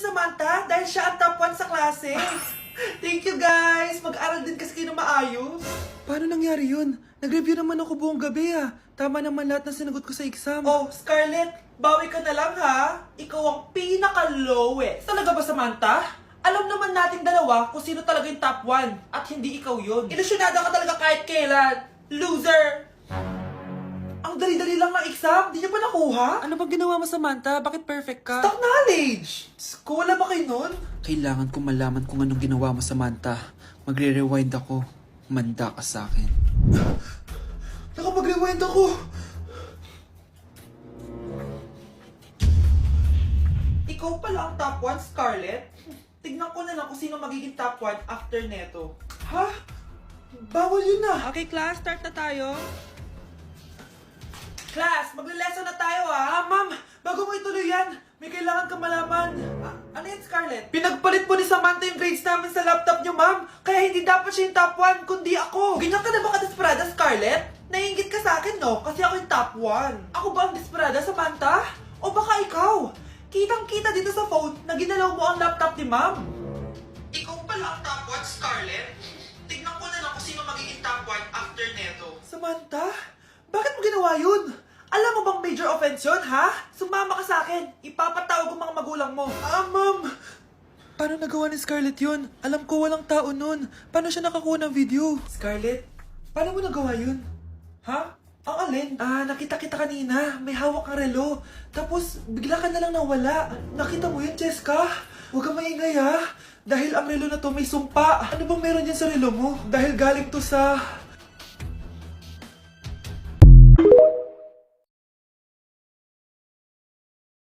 Samantha dahil siya ang top 1 sa klase. Thank you guys! Mag-aral din kasi kayo na maayos. Paano nangyari yun? Nag-review naman ako buong gabi ah. Tama naman lahat ng sinagot ko sa exam. Oh, Scarlett, bawi ka na lang ha. Ikaw ang pinaka-lowest. Talaga ba, Samantha? Alam naman nating dalawa kung sino talaga yung top 1 at hindi ikaw yun. Ilusyonada ka talaga kahit kailan. Loser! Ang dali-dali lang ng exam, di niyo pa nakuha? Ano bang ginawa mo, Samantha? Bakit perfect ka? Stock knowledge! Wala ba kayo nun? Kailangan ko malaman kung anong ginawa mo, Samantha. Magre-rewind ako. Manda ka sa akin. Nakapag-rewind ako. Ikaw pala ang top 1, Scarlett? Tignan ko na lang kung sino magiging top 1 after neto. Ha? Bawal yun na. Okay, class, start na tayo. Class, magle-lesson na tayo ah. Ma'am, bago mo ituloy yan, may kailangan ka malaman. Ano yan, Scarlett? Pinagpalit po ni Samantha yung grades namin sa laptop niyo, ma'am. Kaya hindi dapat siya yung top 1, kundi ako. Ganyan ka na ba ka-desperada, Scarlett? Naiingit ka sa akin, no? Kasi ako yung top 1. Ako ba ang desperada, Samantha? O baka ikaw? Kitang-kita dito sa phone na ginalaw mo ang laptop ni ma'am. Ikaw pala ang top 1, Scarlett? Tignan ko na lang kung sino magiging top 1 after neto. Samantha? Bakit mo ginawa yun? Alam mo bang major offense yun, ha? Sumama ka sa akin. Ipapatawag ang mga magulang mo. Ma'am! Paano nagawa ni Scarlett yun? Alam ko walang tao nun. Paano siya nakakuha ng video? Scarlett, paano mo nagawa yun? Ha? Ang alin? Nakita kita kanina. May hawak kang relo. Tapos, bigla ka na lang nawala. Nakita mo yun, Cheska? Huwag kang maingay, ha? Dahil ang relo na to may sumpa. Ano bang meron yan sa relo mo? Dahil galing to sa